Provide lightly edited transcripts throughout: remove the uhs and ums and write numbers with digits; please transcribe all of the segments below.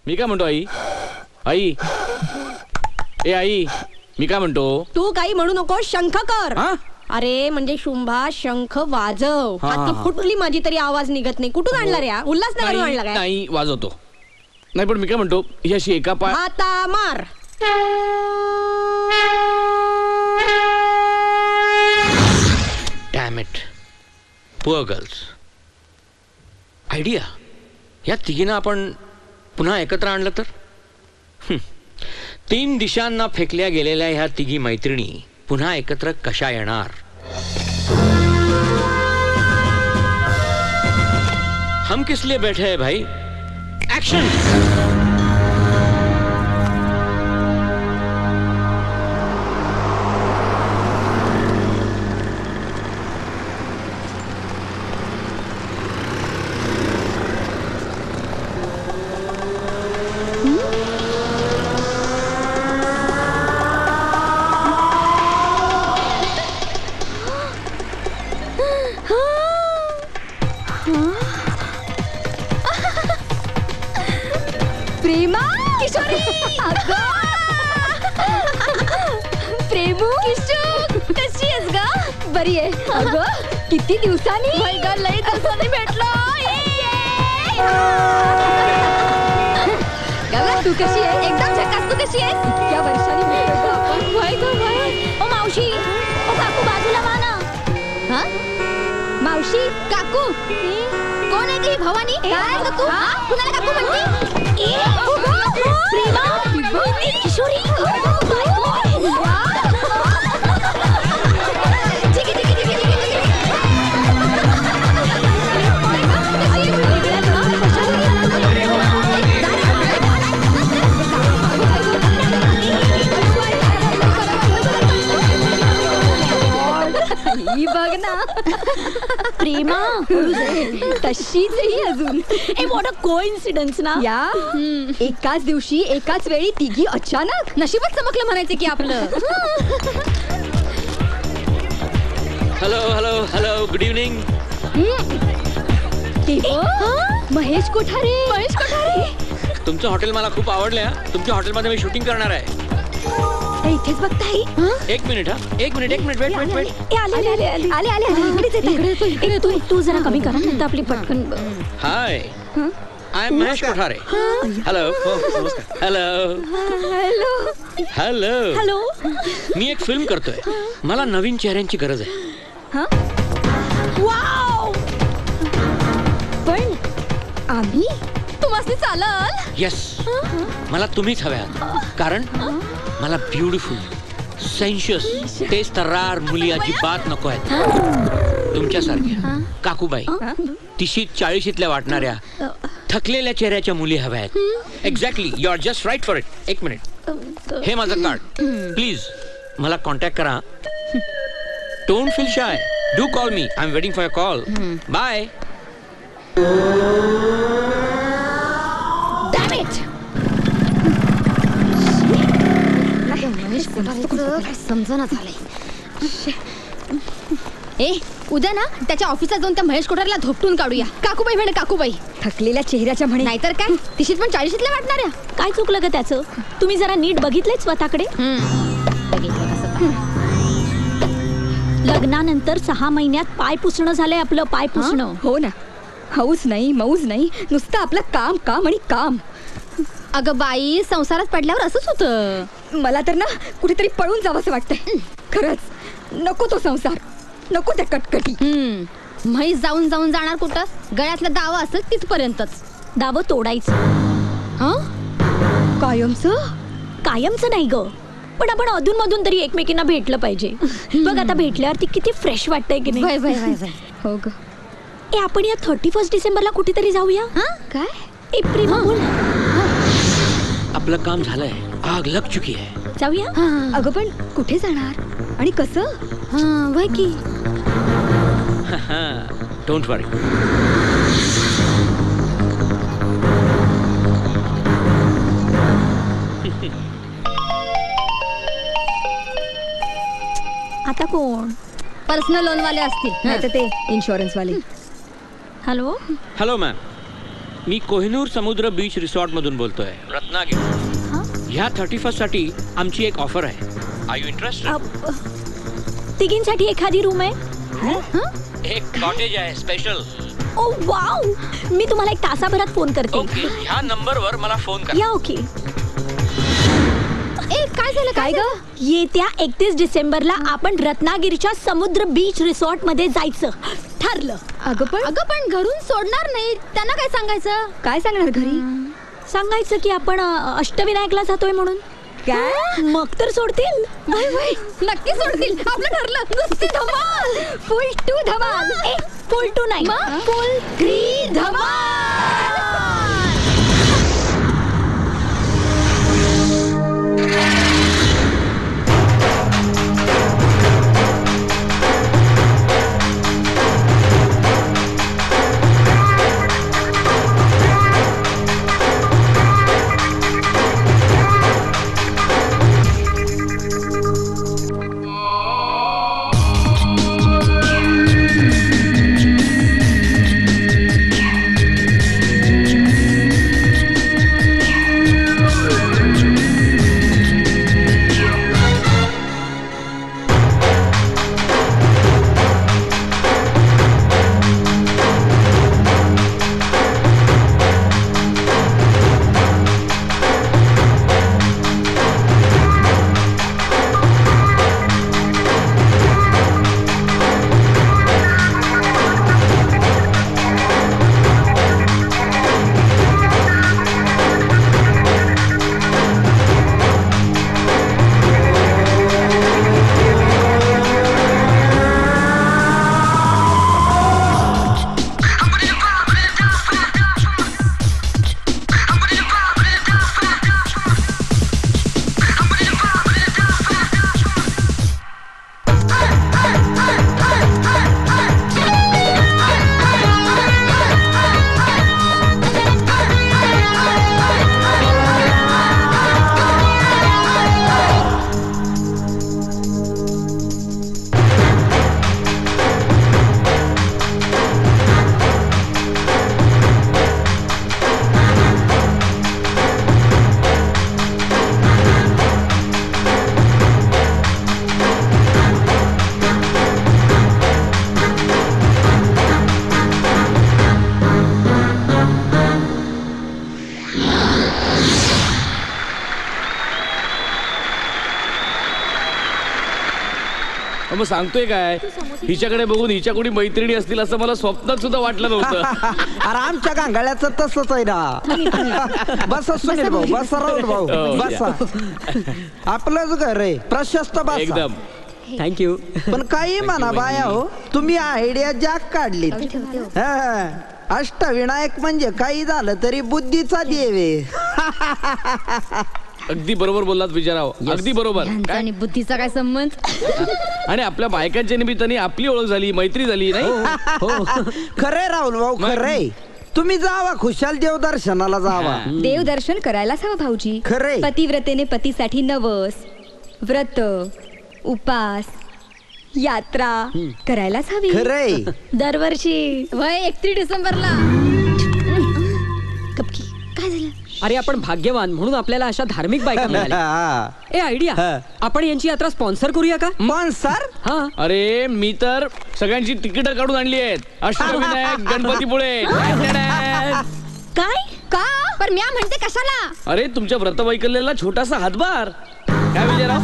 मी काय म्हणतो आई, आई ए आई, मी काय म्हणतो. तू काही म्हणू नको, शंख कर. हा? अरे म्हणजे शुंभा शंख वाजव. हा, हाती हा. फुटली माझी तरी आवाज निघत नाही. कुठून आणला रे? उल्हासनगरून आणला काय? नाही वाजवतो. नाही पण मी काय म्हणतो, ही अशी एका पाय. आता मार. Dam it, poor girls. Idea, या तिघींना आपण पुन्हा एकत्र आणलं तर. 3 दिशांना फेकल्या गेलेल्या ह्या तिघी मैत्रिणी पुन्हा एकत्र कशा येणार. हम किस लिए बैठे हैं भाई, एक्शन. प्रेमा किशोरी. प्रेमू किशोर, कशी आहेस ग? बरी आहे. अगं किती दिवसांनी. लई दिवसांनी भेटलो. तू कशी आहे? एकदम झकास. तू कशी आहेस? इतक्या वर्षांनी भेटलो आपण. वय ग वय. ओ मावशी, ओ काकू बाजूला वा ना. हा मावशी, काकू कोण आहे ती? भवानी. काय ग तू? कुणाला काकू म्हणते? प्रेमा किशोरी. बघ ना प्रेमा, तशीच ही अजून. ए व्हॉट अ कोइन्सिडन्स ना. या एकाच दिवशी एकाच वेळी तिघी अचानक. नशीबच चमकलं म्हणायचं की आपलं. Hello hello hello, good evening. Mahesh Kothare. Mahesh Kothare, तुमचं हॉटेल मला खूप आवडलं. तुमच्या हॉटेलमध्ये मी शूटिंग करणार आहे. इथेच बघताय. एक मिनिट, एक मिनिट, वेट. आले. तू जरा कमी कर ना आपली पटकन. Hi, I am Mahesh Kothare. Hello hello hello hello. मी एक फिल्म करतोय. मला नवीन चेहऱ्यांची गरज आहे. वाव. पण आम्ही तुम्हाला चालल. येस, मला तुम्हीच हव्यात. कारण मला ब्युटिफुल, सेन्शियस, तेज तर्रार मुली अजिबात नको आहेत. तुमच्यासारख्या काकूबाई, 30-40 वाटणाऱ्या थकलेल्या चेहऱ्याच्या मुली हव्या आहेत. Exactly, you are just right for it. एक मिनिट, हे माझं कार्ड. प्लीज मला कॉन्टॅक्ट करा. Don't feel shy. Do call me. I am waiting for a call. Bye. समजना झालंय. ए उद्या ना त्याच्या ऑफिसात जाऊन त्या महेश कोठारला धोपटून काढूया. काकूबाई म्हणे, काकूबाई थकलेल्या चेहऱ्याच्या म्हणे. नाहीतर काय, 30-40 वाटणाऱ्या. काय चुकलं ग त्याचं? तुम्ही जरा नीट बघितलंय स्वतःकडे? लग्नानंतर 6 महिन्यात पाय पुसणं झालंय आपलं. पाय पुसणं. हो ना, हौस नाही मौज नाही, नुसतं आपलं काम काम आणि काम. अगं बाई, संसारात पडल्यावर असंच होतं. मला तर ना कुठेतरी पळून जावंसं वाटतंय. खरंच नको तो संसार, नको त्या कटकटी. म्हैस जाऊन जाणार कुठं? गळ्यातलं दावा असेल तिथपर्यंतच. दावं तोडायचं. कायमचं नाही ग, पण आपण अधून-मधून तरी एकमेकींना भेटलं पाहिजे. बघ आता भेटल्यावरती किती फ्रेश वाटतंय की नाही. हो ग. ए आपण या 31 डिसेंबरला कुठेतरी जाऊया. काय? ए प्रेमा बोल. आपलं काम झालंय, आग लग चुकी आहे. जाऊया. अगं पण कुठे जाणार आणि कसं? वय की. डोंट वरी. आता कोण? पर्सनल लोन वाले असतील, नाहीतर ते इन्शुरन्स वाले. हॅलो हॅलो मॅम, मी कोहिनूर समुद्र बीच रिसॉर्ट मधून बोलतोय, रत्नागिरी. ह्या 31 साठी आमची एक ऑफर आहे. R you interested? तिघींसाठी एखादी रूम आहे? एक कॉटेज आहे स्पेशल. ओ वाव, मी तुम्हाला 1 तासाभरात फोन करते. ओके, ह्या नंबरवर मला फोन करा. या. ओके. काय झालं? काय ग? येत्या 31 डिसेंबरला आपण रत्नागिरीच्या समुद्र बीच रिसॉर्ट मध्ये जायचं ठरलं. अगं पण घरून सोडणार नाही, त्यांना काय सांगायचं? काय सांगणार घरी? सांगायचं की आपण अष्टविनायकला जातोय म्हणून. काय? मग तर सोडतील. नक्की सोडतील. आपलं ठरलं. नुसती धमाल. फुल टू धमाल. फुल टू नाही, फुल 3 धमाल. मग सांगतोय काय, हिच्याकडे बघून हिच्या कोणी मैत्रिणी असतील असं मला स्वप्नात सुद्धा वाटलं नव्हतं. अरे आमच्या गांगाळ्याचं तसंच आहे ना. बस सुनील भाऊ, बस राहुल भाऊ, बस. आपलंच घर आहे, प्रशस्त बस एकदम. थँक्यू. पण काही म्हणा बाया हो, तुम्ही आयडिया जाग काढली. अष्टविनायक म्हणजे काही झालं तरी बुद्धीचा देव आहे. अगदी बरोबर बोललात विजयराव, अगदी बरोबर. आणि बुद्धीचा काय संबंध? आणि आपल्या बायकांच्या निमित्ताने आपली ओळख झाली, मैत्री झाली नाही. खरे राहुल भाऊ, खरे. तुम्ही जावा, खुशाल देवदर्शनाला जावा. देवदर्शन करायलाच हवं भाऊजी. खरे. पतिव्रतेने पतीसाठी नवस, व्रत, उपास, यात्रा करायलाच हवी. खरे. दरवर्षी वय 31 डिसेंबरला. कपकी काय झालं? अरे आपण भाग्यवान म्हणून आपल्याला अशा धार्मिक बायका मिळाल्या. ए आयडिया, आपण यांची यात्रा स्पॉन्सर करूया का? स्पॉन्सर? हा. अरे मी तर सगळ्यांची तिकीट काढून आणली आहेत. अष्टविनायक गणपतीपुळे. काय? का? पण मी म्हणते कशाला? अरे तुमच्या व्रतवैकल्याला छोटासा हातभार. काय Vijayrao?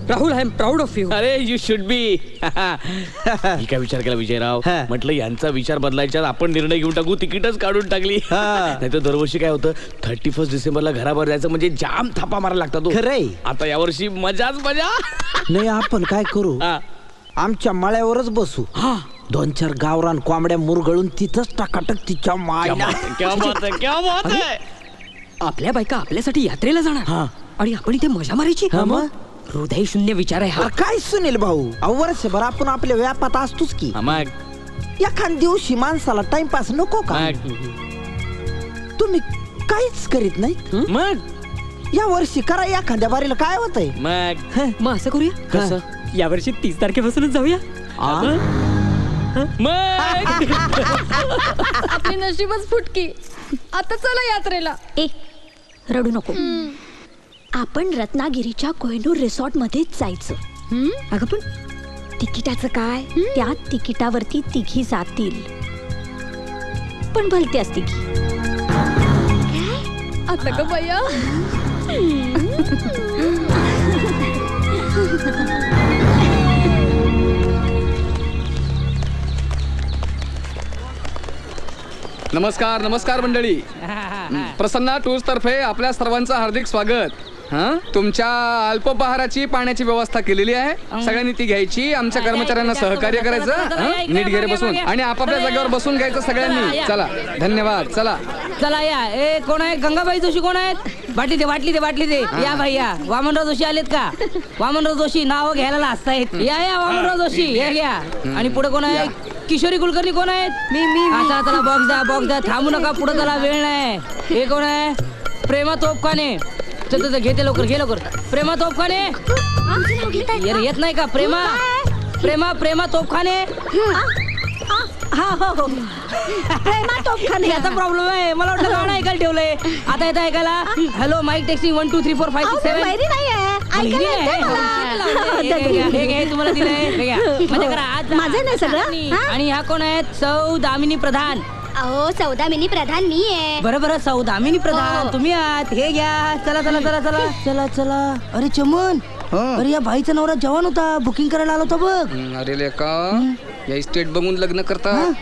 Rahul I am proud of you. अरे यू शुड बी. मी काय विचार केला विजयराव, म्हटलं यांचा विचार बदलायच्या आपण निर्णय घेऊन टाकू, तिकीटच काढून टाकली. नाही तर दरवर्षी काय होतं, 31 डिसेंबरला घराबाहेर जायचं म्हणजे जाम थापा मारायला लागतात. खरे. आता यावर्षी मजाच मजा. नाही, आपण काय करू, आमच्या मळ्यावरच बसू. 2-4 गावरान कोंबड्या मुरगळून तिथंच टाकाटक तिच्या मायला. क्या बात है, क्या बात है. आपल्या बायका आपल्यासाठी यात्रेला जाणार आणि आपण इथे मजा मारायची. हृदय शून्य विचार आहे हा. काय सुनील भाऊ, वर्षभर आपण आपल्या व्यापात असतोच की. एखाद दिवशी माणसाला टाइमपास नको का? तुम्ही काहीच करीत नाही. मग या वर्षी करा, एखाद्या बारीला काय होतंय. मग मग असं करूया, कसं? यावर्षी 30 तारखेपासूनच जाऊया. मग आपली नशीबच फुटकी. आता चला यात्रेला. ए रडू नको. आपण रत्नागिरीच्या कोहिनूर रिसॉर्ट मध्येच जायचं. अगं पण तिकिटाचं काय? त्या तिकिटावरती तिघी जातील, पण भलत्याच तिघी. आता ग बया. नमस्कार नमस्कार मंडळी. प्रसन्ना टूर्स तर्फे आपल्या सर्वांचं हार्दिक स्वागत. तुमच्या अल्पोपहाराची पाण्याची व्यवस्था केलेली आहे. सगळ्यांनी ती घ्यायची. आमच्या कर्मचाऱ्यांना सहकार्य करायचं. नीट घेरे बसून आणि आपापल्या जागेवर बसून घ्यायचं सगळ्यांनी. चला धन्यवाद. चला चला या. ए कोण आहे? गंगाबाई जोशी कोण आहेत? बाटली दे. या भाई या. वामनराव जोशी आलेत का? वामनराव जोशी नाव घ्यायला लाजतायत. या वामनराव जोशी हे घ्या. आणि पुढे कोण आहे? किशोरी कुलकर्णी कोण आहेत? मी. आता त्याला बॉक्स द्या. थांबू नका, पुढे त्याला वेळ नाही. हे कोण आहे? प्रेमा तोफखाने. चल घेते लवकर, घे लवकर. प्रेमा तोफखाने. येत नाही का? प्रेमा तोफखाने. प्रेमा तोफखाने. याचा प्रॉब्लेम आहे. मला वाटलं गाणं ऐकायला ठेवलंय. आता येतं ऐकायला. Hello mic testing 1 2 3 4 5 6 7. तुम्हाला दिलंय. माझं नाही सगळं. आणि ह्या कोण आहेत? सौ दामिनी प्रधान. अहो सौदामिनी प्रधान मी आहे. बरं सौ दामिनी प्रधान तुम्ही आहात. हे घ्या. चला. अरे चमन, अरे या बाईचा नवरा जवान होता, बुकिंग करायला आला होता बघ. अरे लेका, या इस्टेट बघून लग्न करतात,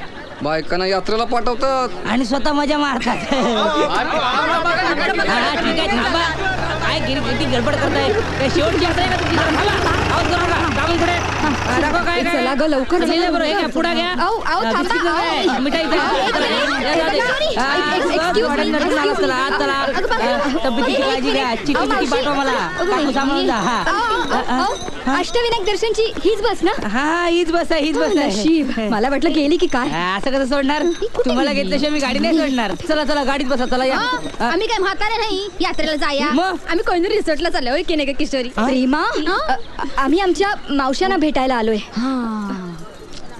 बायकांना यात्रेला पाठवतात आणि स्वतः मजा मारतात. ठीक आहे थांबा. काय किती गडबड करताय? शेवटची यात्रा आहे का तुमची? चला ग लवकर. पुढा घ्या. तब्येतीची काळजी घ्या. चिठी पाठवा मला. अष्टविनायक दर्शनची हीच बस ना? हा हीच बस आहे. नशीब. मला वाटलं गेली की काय. असं कसं सोडणार? तुम्हाला घेतल्याशिवाय मी गाडी नाही सोडणार. चला गाडीत बसा. चला या. आम्ही काय म्हातारे नाही यात्रेला जाया. मग? आम्ही कोहिनूर रिसॉर्टला चाललोय की नाही ग किशोरी? प्रेमा, आम्ही आमच्या मावशांना भेटायला आलोय.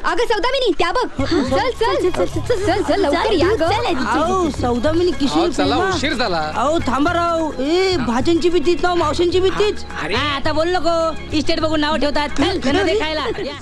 अगं सौदामिनी त्या बघ. चल लवकर या ग. सौदामिनी किशोर. चला उशीर झाला. अहो थांबा राव. भाज्यांची भीतीच नाव मावशांची भीतीच. आता बोल नको. इस्टेट बघून नाव ठेवतात. चल खायला.